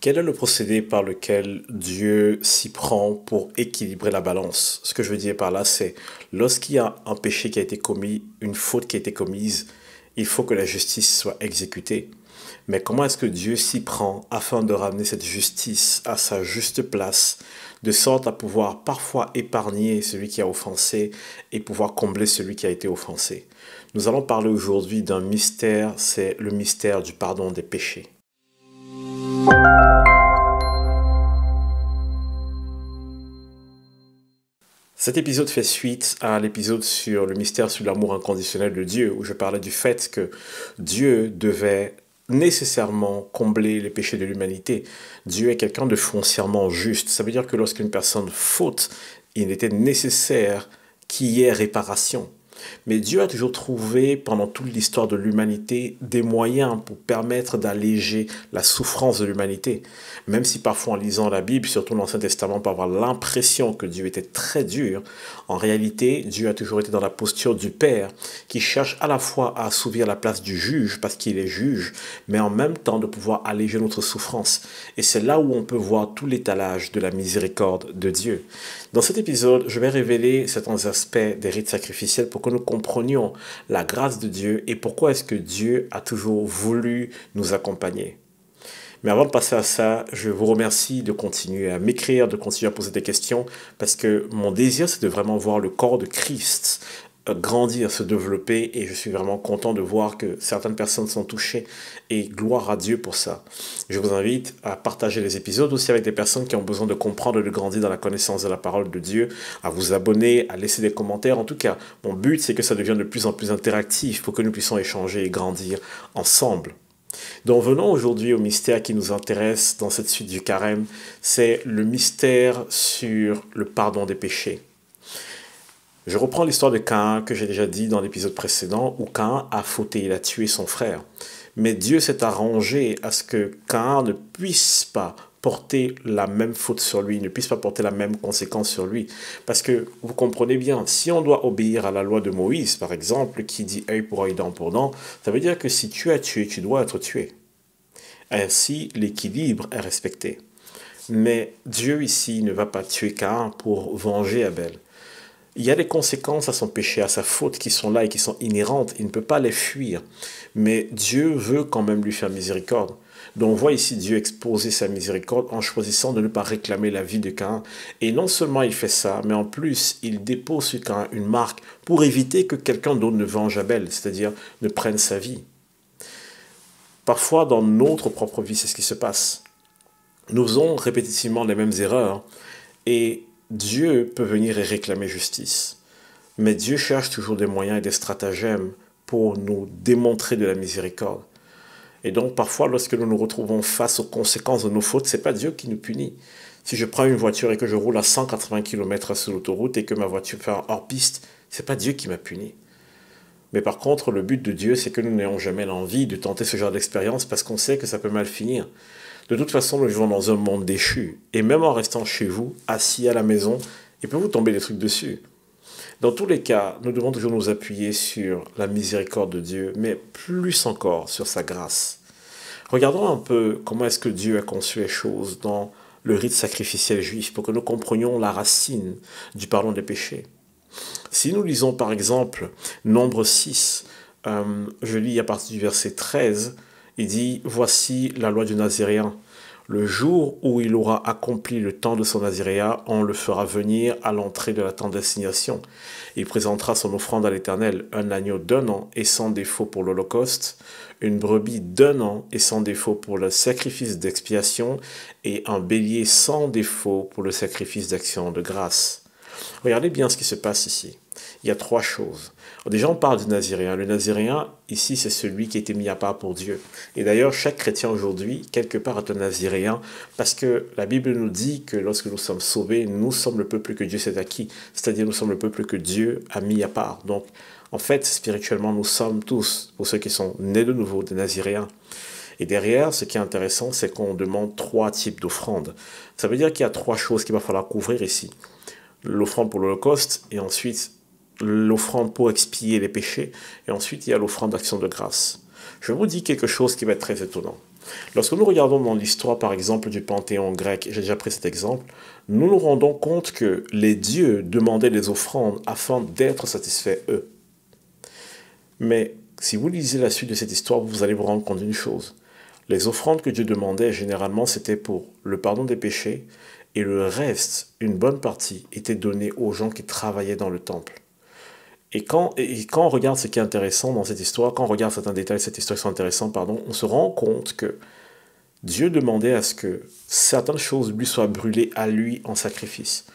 Quel est le procédé par lequel Dieu s'y prend pour équilibrer la balance? Ce que je veux dire par là, c'est lorsqu'il y a un péché qui a été commis, une faute qui a été commise, il faut que la justice soit exécutée. Mais comment est-ce que Dieu s'y prend afin de ramener cette justice à sa juste place, de sorte à pouvoir parfois épargner celui qui a offensé et pouvoir combler celui qui a été offensé? Nous allons parler aujourd'hui d'un mystère, c'est le mystère du pardon des péchés. Cet épisode fait suite à l'épisode sur le mystère sur l'amour inconditionnel de Dieu, où je parlais du fait que Dieu devait nécessairement combler les péchés de l'humanité. Dieu est quelqu'un de foncièrement juste. Ça veut dire que lorsqu'une personne faute, il était nécessaire qu'il y ait réparation. Mais Dieu a toujours trouvé, pendant toute l'histoire de l'humanité, des moyens pour permettre d'alléger la souffrance de l'humanité. Même si parfois en lisant la Bible, surtout l'Ancien Testament, on peut avoir l'impression que Dieu était très dur, en réalité, Dieu a toujours été dans la posture du Père, qui cherche à la fois à assouvir la place du juge, parce qu'il est juge, mais en même temps de pouvoir alléger notre souffrance. Et c'est là où on peut voir tout l'étalage de la miséricorde de Dieu. Dans cet épisode, je vais révéler certains aspects des rites sacrificiels pour que nous comprenions la grâce de Dieu et pourquoi est-ce que Dieu a toujours voulu nous accompagner. Mais avant de passer à ça, je vous remercie de continuer à m'écrire, de continuer à poser des questions, parce que mon désir, c'est de vraiment voir le corps de Christ grandir, se développer, et je suis vraiment content de voir que certaines personnes sont touchées, et gloire à Dieu pour ça. Je vous invite à partager les épisodes aussi avec des personnes qui ont besoin de comprendre et de grandir dans la connaissance de la parole de Dieu, à vous abonner, à laisser des commentaires. En tout cas, mon but, c'est que ça devienne de plus en plus interactif pour que nous puissions échanger et grandir ensemble. Donc venons aujourd'hui au mystère qui nous intéresse dans cette suite du carême, c'est le mystère sur le pardon des péchés. Je reprends l'histoire de Caïn que j'ai déjà dit dans l'épisode précédent où Caïn a fauté, il a tué son frère. Mais Dieu s'est arrangé à ce que Caïn ne puisse pas porter la même faute sur lui, ne puisse pas porter la même conséquence sur lui. Parce que vous comprenez bien, si on doit obéir à la loi de Moïse, par exemple, qui dit œil pour œil, dent pour dent, ça veut dire que si tu as tué, tu dois être tué. Ainsi, l'équilibre est respecté. Mais Dieu ici ne va pas tuer Caïn pour venger Abel. Il y a des conséquences à son péché, à sa faute qui sont là et qui sont inhérentes. Il ne peut pas les fuir. Mais Dieu veut quand même lui faire miséricorde. Donc on voit ici Dieu exposer sa miséricorde en choisissant de ne pas réclamer la vie de Caïn. Et non seulement il fait ça, mais en plus il dépose sur Caïn une marque pour éviter que quelqu'un d'autre ne venge Abel, c'est-à-dire ne prenne sa vie. Parfois dans notre propre vie, c'est ce qui se passe. Nous faisons répétitivement les mêmes erreurs et Dieu peut venir et réclamer justice. Mais Dieu cherche toujours des moyens et des stratagèmes pour nous démontrer de la miséricorde. Et donc parfois, lorsque nous nous retrouvons face aux conséquences de nos fautes, ce n'est pas Dieu qui nous punit. Si je prends une voiture et que je roule à 180 km sur l'autoroute et que ma voiture fait un hors-piste, ce n'est pas Dieu qui m'a puni. Mais par contre, le but de Dieu, c'est que nous n'ayons jamais l'envie de tenter ce genre d'expérience parce qu'on sait que ça peut mal finir. De toute façon, nous vivons dans un monde déchu. Et même en restant chez vous, assis à la maison, il peut vous tomber des trucs dessus. Dans tous les cas, nous devons toujours nous appuyer sur la miséricorde de Dieu, mais plus encore sur sa grâce. Regardons un peu comment est-ce que Dieu a conçu les choses dans le rite sacrificiel juif pour que nous comprenions la racine du pardon des péchés. Si nous lisons par exemple Nombre 6, je lis à partir du verset 13, il dit « Voici la loi du Naziréen. Le jour où il aura accompli le temps de son naziréat, on le fera venir à l'entrée de la tente d'assignation. Il présentera son offrande à l'Éternel, un agneau d'1 an et sans défaut pour l'Holocauste, une brebis d'1 an et sans défaut pour le sacrifice d'expiation, et un bélier sans défaut pour le sacrifice d'action de grâce. » Regardez bien ce qui se passe ici. Il y a 3 choses. Déjà, on parle du Naziréen. Le Naziréen, ici, c'est celui qui a été mis à part pour Dieu. Et d'ailleurs, chaque chrétien aujourd'hui, quelque part, est un Naziréen, parce que la Bible nous dit que lorsque nous sommes sauvés, nous sommes le peuple que Dieu s'est acquis. C'est-à-dire, nous sommes le peuple que Dieu a mis à part. Donc, en fait, spirituellement, nous sommes tous, pour ceux qui sont nés de nouveau, des Naziréens. Et derrière, ce qui est intéressant, c'est qu'on demande 3 types d'offrandes. Ça veut dire qu'il y a 3 choses qu'il va falloir couvrir ici. L'offrande pour l'Holocauste, et ensuite l'offrande pour expier les péchés, et ensuite il y a l'offrande d'action de grâce. Je vous dis quelque chose qui va être très étonnant. Lorsque nous regardons dans l'histoire, par exemple, du Panthéon grec, j'ai déjà pris cet exemple, nous nous rendons compte que les dieux demandaient des offrandes afin d'être satisfaits eux. Mais si vous lisez la suite de cette histoire, vous allez vous rendre compte d'une chose. Les offrandes que Dieu demandait, généralement, c'était pour le pardon des péchés, et le reste, une bonne partie, était donné aux gens qui travaillaient dans le temple. Et quand on regarde ce qui est intéressant dans cette histoire, quand on regarde certains détails de cette histoire qui sont intéressants, pardon, on se rend compte que Dieu demandait à ce que certaines choses lui soient brûlées à lui en sacrifice.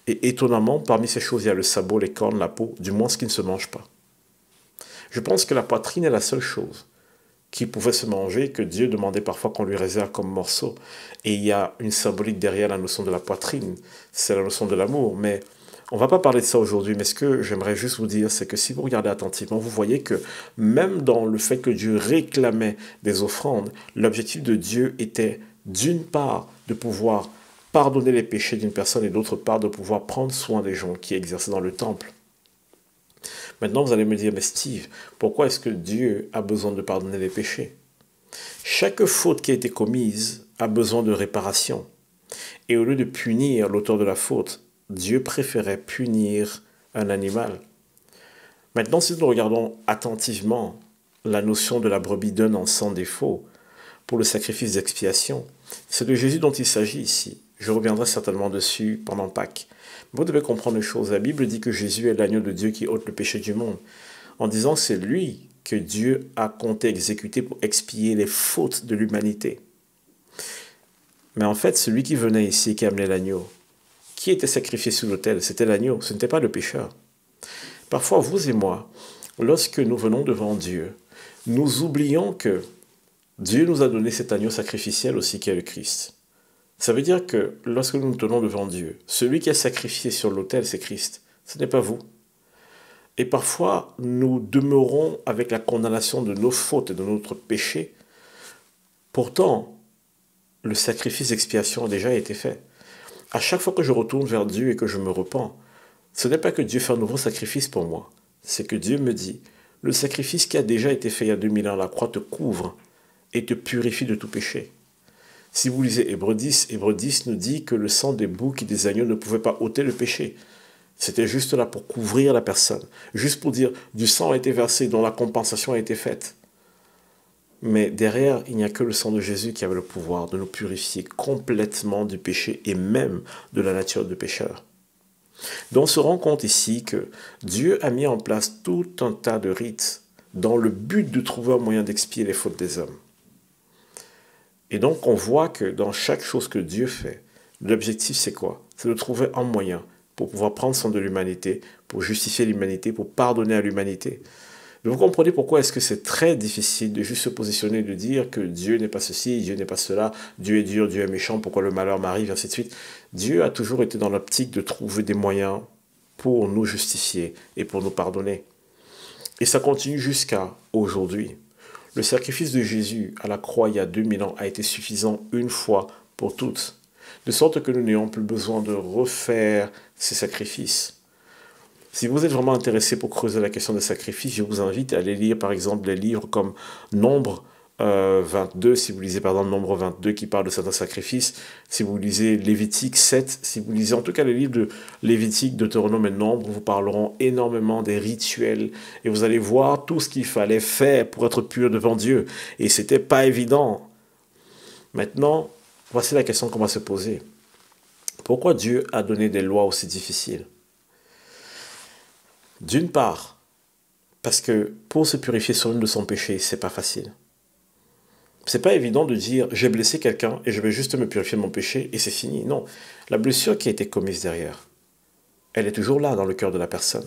Et étonnamment, parmi ces choses, il y a le sabot, les cornes, la peau, du moins ce qui ne se mange pas. Je pense que la poitrine est la seule chose qui pouvait se manger, que Dieu demandait parfois qu'on lui réserve comme morceau. Et il y a une symbolique derrière la notion de la poitrine, c'est la notion de l'amour. Mais on ne va pas parler de ça aujourd'hui, mais ce que j'aimerais juste vous dire, c'est que si vous regardez attentivement, vous voyez que même dans le fait que Dieu réclamait des offrandes, l'objectif de Dieu était d'une part de pouvoir pardonner les péchés d'une personne et d'autre part de pouvoir prendre soin des gens qui exerçaient dans le temple. Maintenant, vous allez me dire, mais Steve, pourquoi est-ce que Dieu a besoin de pardonner les péchés? Chaque faute qui a été commise a besoin de réparation. Et au lieu de punir l'auteur de la faute, Dieu préférait punir un animal. Maintenant, si nous regardons attentivement la notion de la brebis d'un en sans défaut pour le sacrifice d'expiation, c'est de Jésus dont il s'agit ici. Je reviendrai certainement dessus pendant Pâques. Vous devez comprendre une chose. La Bible dit que Jésus est l'agneau de Dieu qui ôte le péché du monde. En disant que c'est lui que Dieu a compté exécuter pour expier les fautes de l'humanité. Mais en fait, celui qui venait ici, qui amenait l'agneau, qui était sacrifié sur l'autel, c'était l'agneau, ce n'était pas le pécheur. Parfois, vous et moi, lorsque nous venons devant Dieu, nous oublions que Dieu nous a donné cet agneau sacrificiel aussi qui est le Christ. Ça veut dire que lorsque nous nous tenons devant Dieu, celui qui est sacrifié sur l'autel, c'est Christ. Ce n'est pas vous. Et parfois, nous demeurons avec la condamnation de nos fautes et de notre péché. Pourtant, le sacrifice d'expiation a déjà été fait. À chaque fois que je retourne vers Dieu et que je me repens, ce n'est pas que Dieu fait un nouveau sacrifice pour moi. C'est que Dieu me dit, le sacrifice qui a déjà été fait il y a 2000 ans à la croix te couvre et te purifie de tout péché. Si vous lisez Hébreux 10 nous dit que le sang des boucs et des agneaux ne pouvait pas ôter le péché. C'était juste là pour couvrir la personne. Juste pour dire, du sang a été versé, dont la compensation a été faite. Mais derrière, il n'y a que le sang de Jésus qui avait le pouvoir de nous purifier complètement du péché et même de la nature de pécheur. Donc on se rend compte ici que Dieu a mis en place tout un tas de rites dans le but de trouver un moyen d'expier les fautes des hommes. Et donc on voit que dans chaque chose que Dieu fait, l'objectif c'est quoi? C'est de trouver un moyen pour pouvoir prendre soin de l'humanité, pour justifier l'humanité, pour pardonner à l'humanité. Vous comprenez pourquoi est-ce que c'est très difficile de juste se positionner et de dire que Dieu n'est pas ceci, Dieu n'est pas cela, Dieu est dur, Dieu est méchant, pourquoi le malheur m'arrive, ainsi de suite. Dieu a toujours été dans l'optique de trouver des moyens pour nous justifier et pour nous pardonner. Et ça continue jusqu'à aujourd'hui. Le sacrifice de Jésus à la croix il y a 2000 ans a été suffisant une fois pour toutes, de sorte que nous n'ayons plus besoin de refaire ces sacrifices. Si vous êtes vraiment intéressé pour creuser la question des sacrifices, je vous invite à aller lire par exemple des livres comme Nombre 22, si vous lisez par exemple Nombre 22 qui parle de certains sacrifices, si vous lisez Lévitique 7, si vous lisez en tout cas les livres de Lévitique, Deutéronome et Nombre, vous parleront énormément des rituels et vous allez voir tout ce qu'il fallait faire pour être pur devant Dieu. Et c'était pas évident. Maintenant, voici la question qu'on va se poser. Pourquoi Dieu a donné des lois aussi difficiles? D'une part, parce que pour se purifier soi-même de son péché, c'est pas facile. C'est pas évident de dire j'ai blessé quelqu'un et je vais juste me purifier de mon péché et c'est fini. Non, la blessure qui a été commise derrière, elle est toujours là dans le cœur de la personne.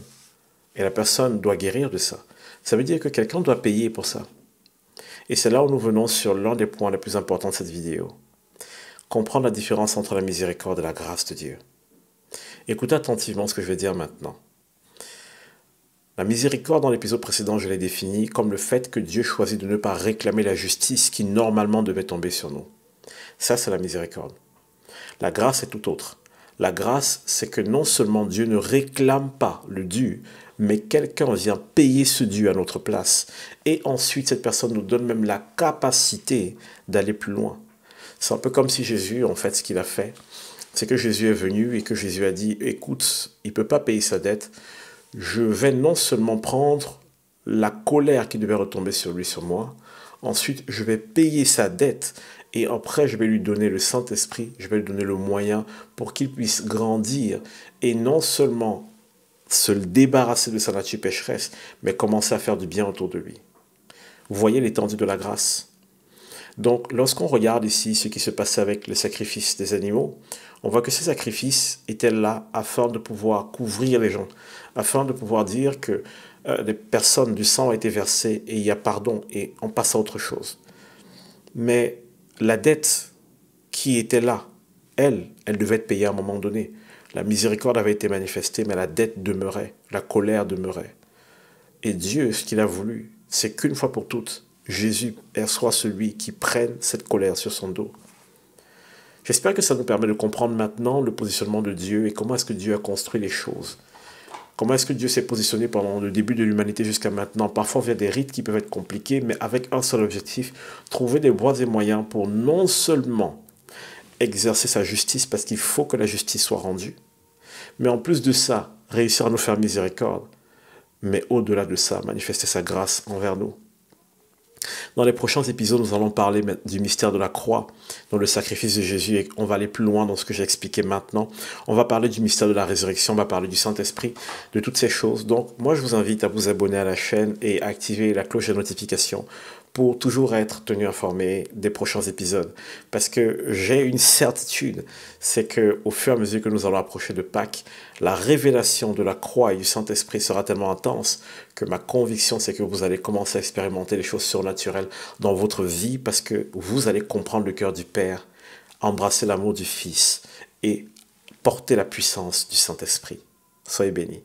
Et la personne doit guérir de ça. Ça veut dire que quelqu'un doit payer pour ça. Et c'est là où nous venons sur l'un des points les plus importants de cette vidéo. Comprendre la différence entre la miséricorde et la grâce de Dieu. Écoutez attentivement ce que je vais dire maintenant. La miséricorde, dans l'épisode précédent, je l'ai définie comme le fait que Dieu choisit de ne pas réclamer la justice qui normalement devait tomber sur nous. Ça, c'est la miséricorde. La grâce est tout autre. La grâce, c'est que non seulement Dieu ne réclame pas le dû, mais quelqu'un vient payer ce dû à notre place. Et ensuite, cette personne nous donne même la capacité d'aller plus loin. C'est un peu comme si Jésus, en fait, ce qu'il a fait, c'est que Jésus est venu et que Jésus a dit, écoute, il ne peut pas payer sa dette. Je vais non seulement prendre la colère qui devait retomber sur lui, sur moi, ensuite je vais payer sa dette et après je vais lui donner le Saint-Esprit, je vais lui donner le moyen pour qu'il puisse grandir et non seulement se débarrasser de sa nature pécheresse, mais commencer à faire du bien autour de lui. Vous voyez l'étendue de la grâce. Donc, lorsqu'on regarde ici ce qui se passait avec le sacrifice des animaux, on voit que ces sacrifices étaient là afin de pouvoir couvrir les gens, afin de pouvoir dire que des personnes, du sang a été versé et il y a pardon et on passe à autre chose. Mais la dette qui était là, elle devait être payée à un moment donné. La miséricorde avait été manifestée, mais la dette demeurait, la colère demeurait. Et Dieu, ce qu'il a voulu, c'est qu'une fois pour toutes, Jésus soit celui qui prenne cette colère sur son dos. J'espère que ça nous permet de comprendre maintenant le positionnement de Dieu et comment est-ce que Dieu a construit les choses. Comment est-ce que Dieu s'est positionné pendant le début de l'humanité jusqu'à maintenant, parfois via des rites qui peuvent être compliqués, mais avec un seul objectif, trouver des voies et moyens pour non seulement exercer sa justice, parce qu'il faut que la justice soit rendue, mais en plus de ça, réussir à nous faire miséricorde, mais au-delà de ça, manifester sa grâce envers nous. Dans les prochains épisodes, nous allons parler du mystère de la croix, dans le sacrifice de Jésus, et on va aller plus loin dans ce que j'ai expliqué maintenant. On va parler du mystère de la résurrection, on va parler du Saint-Esprit, de toutes ces choses. Donc, moi, je vous invite à vous abonner à la chaîne et à activer la cloche de notification pour toujours être tenu informé des prochains épisodes. Parce que j'ai une certitude, c'est qu'au fur et à mesure que nous allons approcher de Pâques, la révélation de la croix et du Saint-Esprit sera tellement intense que ma conviction, c'est que vous allez commencer à expérimenter les choses surnaturelles dans votre vie parce que vous allez comprendre le cœur du Père, embrasser l'amour du Fils et porter la puissance du Saint-Esprit. Soyez bénis.